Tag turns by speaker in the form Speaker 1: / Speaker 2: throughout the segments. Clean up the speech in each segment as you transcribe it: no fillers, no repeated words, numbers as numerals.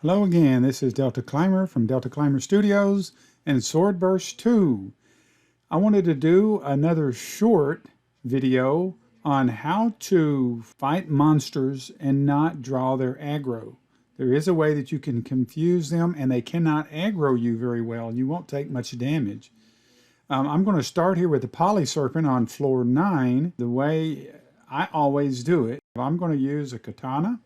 Speaker 1: Hello again, this is Deltaclimber from Deltaclimber Studios and Swordburst 2. I wanted to do another short video on how to fight monsters and not draw their aggro. There is a way that you can confuse them and they cannot aggro you very well. You won't take much damage. I'm going to start here with the Poly Serpent on floor 9, the way I always do it. I'm going to use a katana.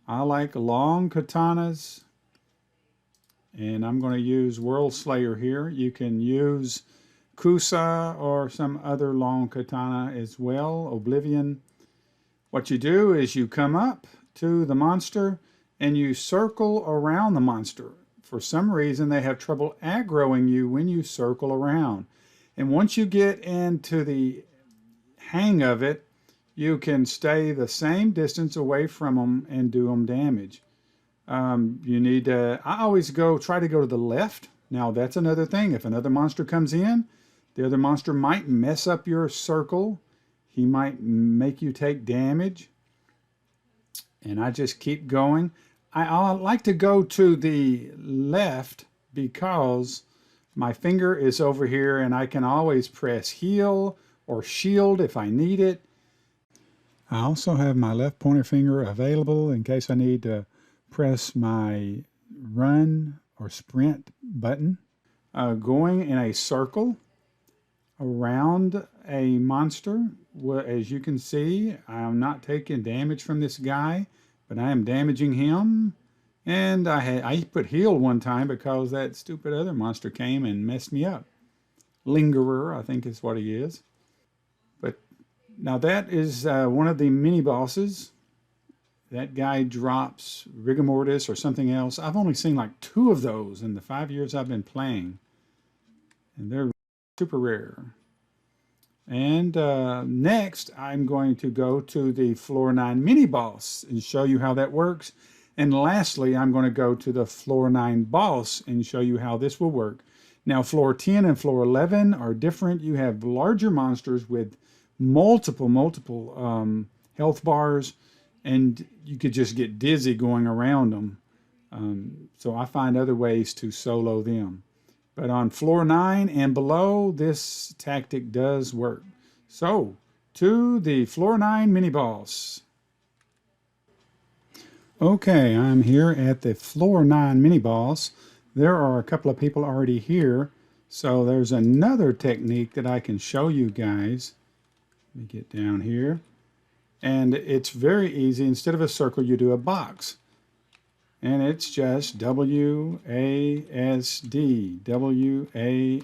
Speaker 1: I like long katanas, and I'm going to use World Slayer here. You can use Kusa or some other long katana as well, Oblivion. What you do is you come up to the monster and you circle around the monster. For some reason, they have trouble aggroing you when you circle around. And once you get into the hang of it, you can stay the same distance away from them and do them damage. You need to, I always try to go to the left. Now that's another thing. If another monster comes in, the other monster might mess up your circle. He might make you take damage. And I just keep going. I like to go to the left because my finger is over here and I can always press heal or shield if I need it. I also have my left pointer finger available in case I need to press my run or sprint button. Going in a circle around a monster, as you can see, I'm not taking damage from this guy, but I am damaging him. And I put heal one time because that stupid other monster came and messed me up. Lingerer, I think is what he is. Now that is one of the mini bosses. That guy drops rigor mortis or something else. I've only seen like 2 of those in the 5 years I've been playing. And they're super rare. And next I'm going to go to the floor 9 mini boss and show you how that works. And lastly, I'm going to go to the floor 9 boss and show you how this will work. Now floor 10 and floor 11 are different. You have larger monsters with multiple health bars, and you could just get dizzy going around them. So I find other ways to solo them. But on floor 9 and below, this tactic does work. So to the floor 9 mini boss. Okay, I'm here at the floor 9 mini boss. There are a couple of people already here, so there's another technique that I can show you guys. Let me get down here. And it's very easy. Instead of a circle, you do a box. And it's just W-A-S-D, W-A-S-D.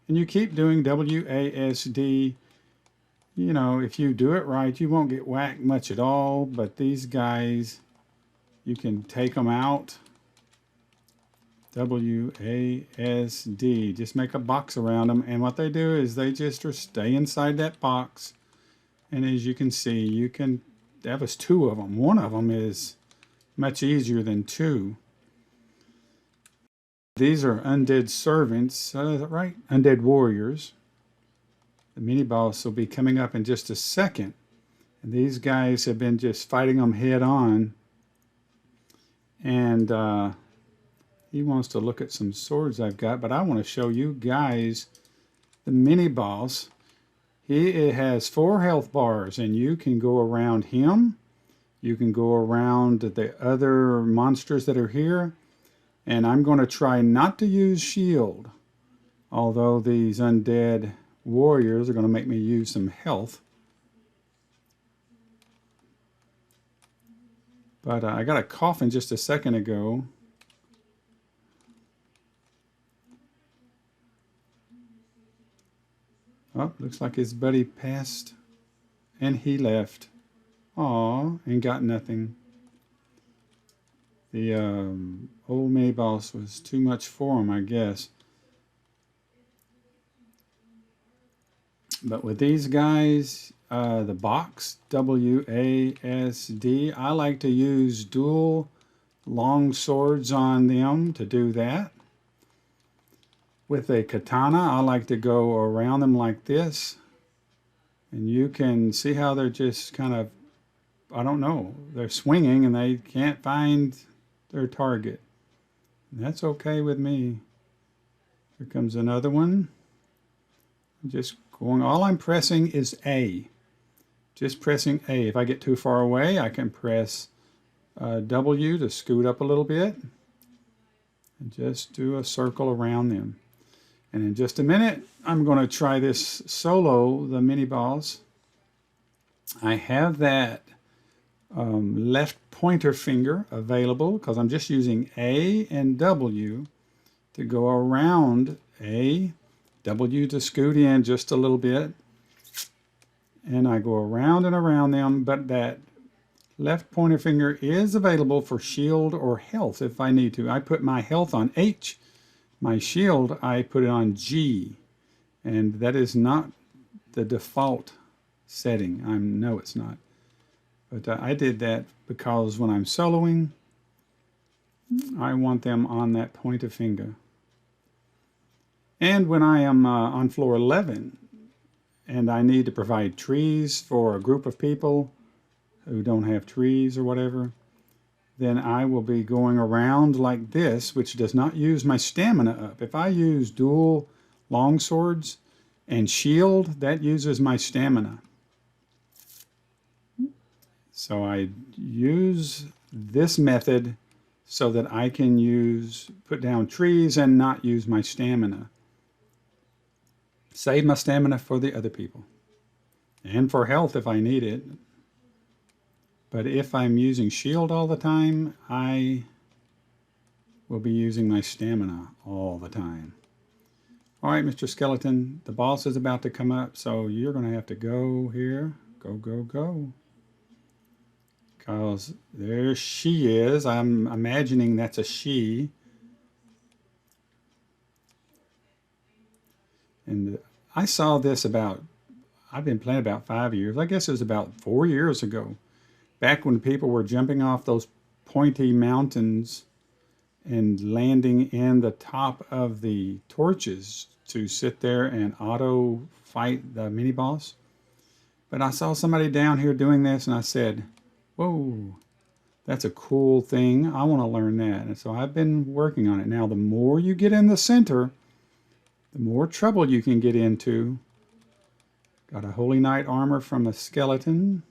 Speaker 1: And you keep doing W-A-S-D. You know, if you do it right, you won't get whacked much at all. But these guys, you can take them out. W-A-S-D. Just make a box around them, and what they do is they just stay inside that box. And as you can see, that was 2 of them. 1 of them is much easier than 2. These are undead servants, is that right? Undead warriors. The mini boss will be coming up in just a second. And these guys have been just fighting them head on. And he wants to look at some swords I've got, but I want to show you guys the mini boss. He has 4 health bars, and you can go around him. You can go around the other monsters that are here. And I'm going to try not to use shield, although these undead warriors are going to make me use some health. But I got a coffin just a second ago. Oh, looks like his buddy passed and he left. Aw, and got nothing. The old mini boss was too much for him, I guess. But with these guys, the box, W-A-S-D, I like to use dual long swords on them to do that. With a katana, I like to go around them like this. And you can see how they're just kind of I don't know, they're swinging and they can't find their target. And that's okay with me. Here comes another one. Just going, all I'm pressing is A. Just pressing A. If I get too far away, I can press W to scoot up a little bit and just do a circle around them. And in just a minute, I'm going to try this solo, the mini boss. I have that left pointer finger available because I'm just using A and W to go around A, W to scoot in just a little bit, and I go around and around them, but that left pointer finger is available for shield or health if I need to. I put my health on H, my shield I put it on G, and that is not the default setting. No, it's not. But I did that because when I'm soloing, I want them on that pointer finger. And when I am on floor 11 and I need to provide trees for a group of people who don't have trees or whatever, then I will be going around like this, which does not use my stamina up. If I use dual long swords and shield, that uses my stamina. So I use this method so that I can put down trees and not use my stamina. Save my stamina for the other people. And for health if I need it. But if I'm using shield all the time, I will be using my stamina all the time. All right, Mr. Skeleton, the boss is about to come up, so you're going to have to go here. Go, go, go. Because there she is. I'm imagining that's a she. And I saw this I've been playing about 5 years. I guess it was about 4 years ago. Back when people were jumping off those pointy mountains and landing in the top of the torches to sit there and auto fight the mini boss. But I saw somebody down here doing this and I said, whoa, that's a cool thing. I want to learn that. And so I've been working on it. Now, the more you get in the center, the more trouble you can get into. Got a Holy Knight armor from a skeleton.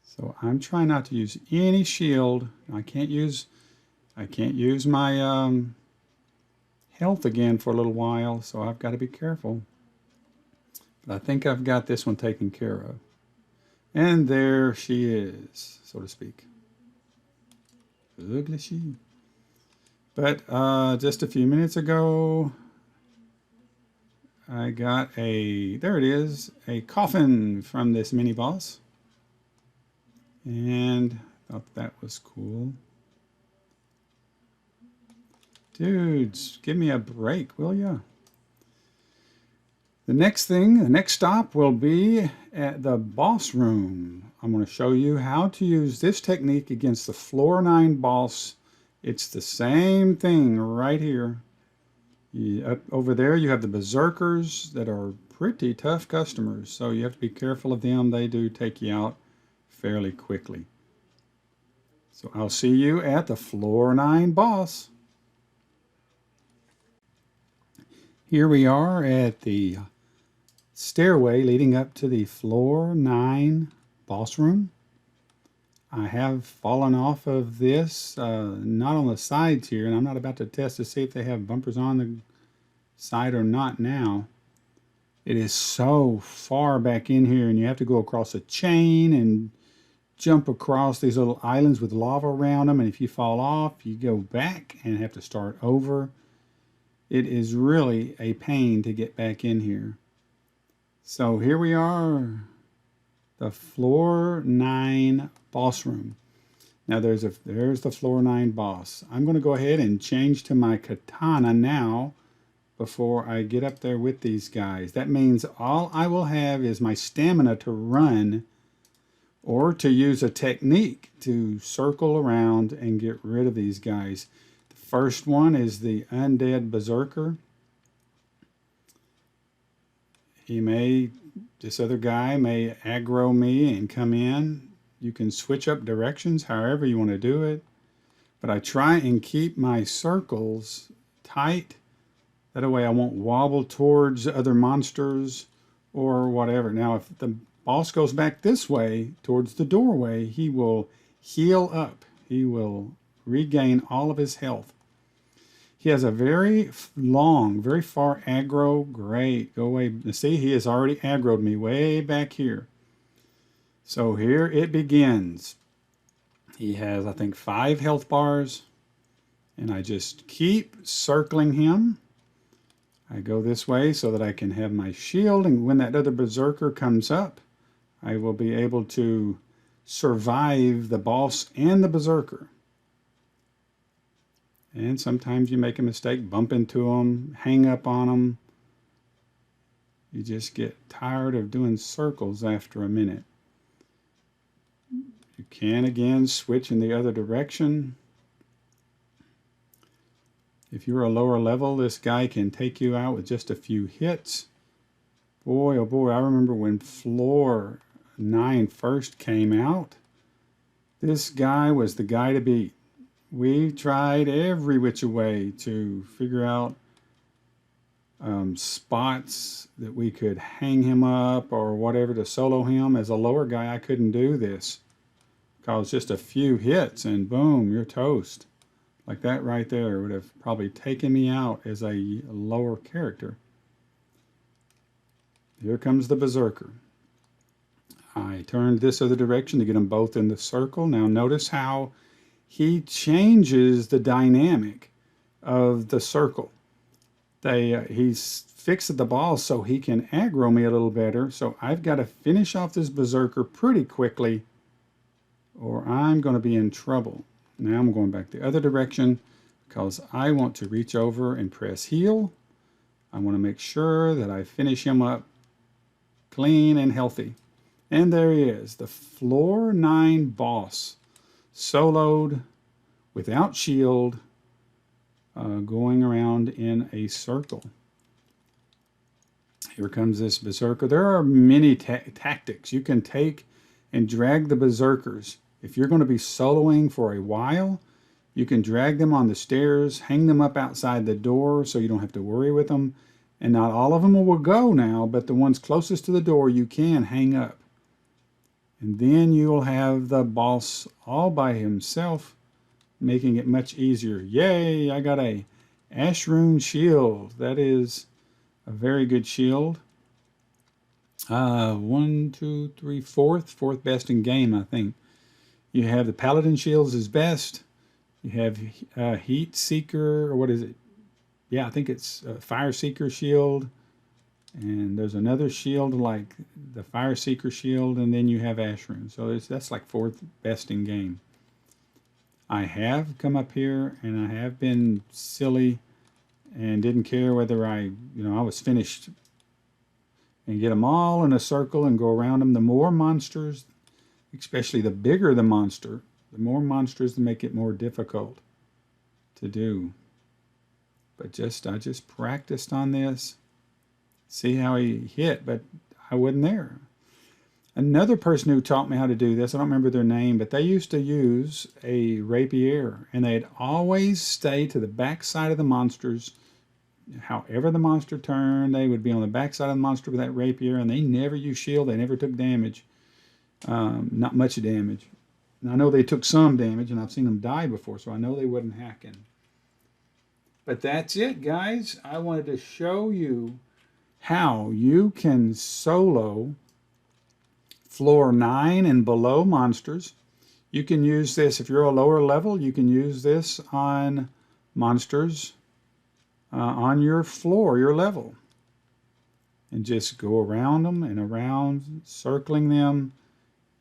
Speaker 1: So I'm trying not to use any shield. I can't use my health again for a little while, so I've got to be careful. But I think I've got this one taken care of. And there she is, so to speak. Ugly she. But just a few minutes ago, I got there it is, a coffin from this mini boss. And I thought that was cool. Dudes, give me a break, will ya? The next stop will be at the boss room. I'm going to show you how to use this technique against the floor 9 boss. It's the same thing right here. Up over there you have the berserkers that are pretty tough customers, so you have to be careful of them. They do take you out fairly quickly. So I'll see you at the floor 9 boss. Here we are at the stairway leading up to the floor 9 boss room. I have fallen off of this, not on the sides here, and I'm not about to test to see if they have bumpers on the side or not now. It is so far back in here, and you have to go across a chain and jump across these little islands with lava around them, and if you fall off, you go back and have to start over. It is really a pain to get back in here. So here we are, the floor 9 boss room. Now there's the floor 9 boss. I'm going to go ahead and change to my katana now before I get up there with these guys. That means all I will have is my stamina to run or to use a technique to circle around and get rid of these guys. The first one is the undead berserker. This other guy may aggro me and come in. You can switch up directions however you want to do it. But I try and keep my circles tight. That way I won't wobble towards other monsters or whatever. Now, if the boss goes back this way towards the doorway, he will heal up. He will regain all of his health. He has a very long, very far aggro. Great. Go away. See, he has already aggroed me way back here. So here it begins. He has, I think, 5 health bars. And I just keep circling him. I go this way so that I can have my shield. And when that other berserker comes up, I will be able to survive the boss and the berserker. And sometimes you make a mistake, bump into them, hang up on them. You just get tired of doing circles after a minute. You can again switch in the other direction. If you're a lower level, this guy can take you out with just a few hits. Boy, oh boy, I remember when floor 9 first came out. This guy was the guy to beat. We tried every which way to figure out spots that we could hang him up or whatever to solo him. As a lower guy, I couldn't do this because just a few hits and boom, you're toast. Like that right there would have probably taken me out as a lower character. Here comes the berserker. I turned this other direction to get them both in the circle. Now notice how he changes the dynamic of the circle. He's fixed the ball so he can aggro me a little better. So I've got to finish off this berserker pretty quickly or I'm going to be in trouble. Now I'm going back the other direction because I want to reach over and press heal. I want to make sure that I finish him up clean and healthy. And there he is, the floor 9 boss. Soloed, without shield, going around in a circle. Here comes this berserker. There are many tactics you can take and drag the berserkers. If you're going to be soloing for a while, you can drag them on the stairs, hang them up outside the door so you don't have to worry with them. And not all of them will go now, but the ones closest to the door you can hang up. And then you'll have the boss all by himself, making it much easier. Yay, I got a Ash Rune shield. That is a very good shield. 1, 2, 3, fourth best in game, I think. You have the Paladin shields is best. You have Heat Seeker, or what is it? Yeah, I think it's Fire Seeker shield. And there's another shield like the Fire Seeker shield, and then you have Ash Rune. So that's like 4th best in game. I have come up here and I have been silly and didn't care whether I was finished. And get them all in a circle and go around them. The more monsters, especially the bigger the monster, the more monsters to make it more difficult to do. But I just practiced on this. See how he hit, but I wasn't there. Another person who taught me how to do this, I don't remember their name, but they used to use a rapier, and they'd always stay to the back side of the monsters. However the monster turned, they would be on the back side of the monster with that rapier, and they never used shield. They never took damage. Not much damage. And I know they took some damage, and I've seen them die before, so I know they wasn't hacking. But that's it, guys. I wanted to show you how you can solo floor 9 and below monsters. You can use this if you're a lower level. You can use this on monsters on your floor, your level, and just go around them and around, circling them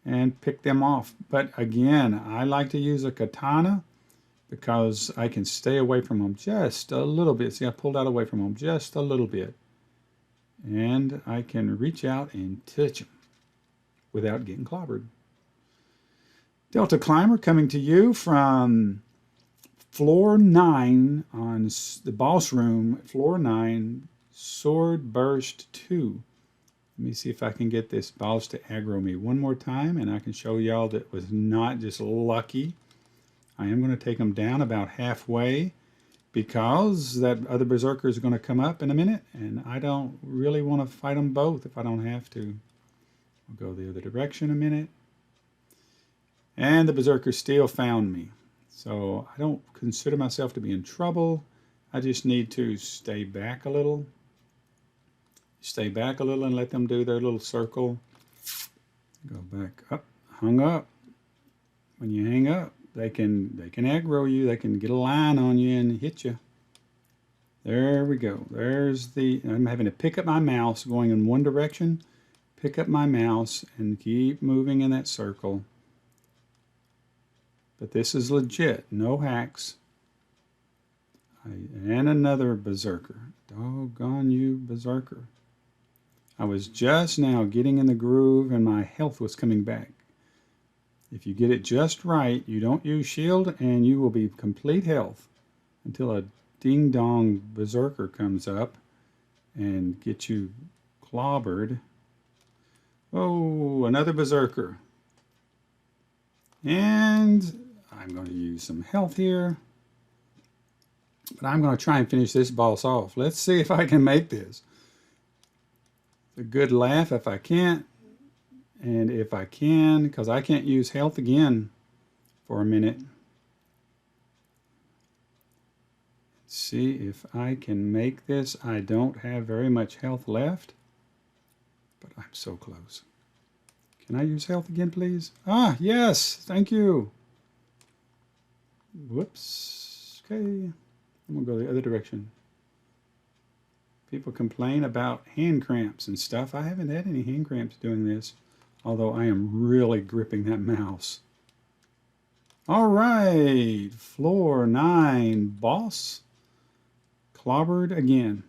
Speaker 1: and pick them off. But again, I like to use a katana because I can stay away from them just a little bit. See, I pulled out away from them just a little bit. And I can reach out and touch them without getting clobbered. Deltaclimber coming to you from floor 9 on the boss room, floor 9, Sword Burst 2. Let me see if I can get this boss to aggro me one more time, and I can show y'all that it was not just lucky. I am going to take him down about halfway because that other berserker is going to come up in a minute, and I don't really want to fight them both if I don't have to. We'll go the other direction a minute. And the berserker still found me. So I don't consider myself to be in trouble. I just need to stay back a little. Stay back a little and let them do their little circle. Go back up, hung up. When you hang up, they can aggro you. They can get a line on you and hit you. There we go. I'm having to pick up my mouse going in one direction, pick up my mouse and keep moving in that circle. But this is legit, no hacks. And another berserker. Doggone you, berserker. I was just now getting in the groove and my health was coming back. If you get it just right, you don't use shield and you will be complete health until a ding-dong berserker comes up and gets you clobbered. Oh, another berserker. And I'm going to use some health here. But I'm going to try and finish this boss off. Let's see if I can make this. A good laugh if I can't, and if I can, because I can't use health again for a minute. Let's see if I can make this. I don't have very much health left, but I'm so close. Can I use health again, please? Ah, yes, thank you. Whoops. Okay, I'm gonna go the other direction. People complain about hand cramps and stuff. I haven't had any hand cramps doing this, although I am really gripping that mouse. All right, floor 9, boss. Clobbered again.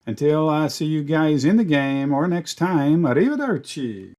Speaker 1: Until I see you guys in the game or next time, arrivederci.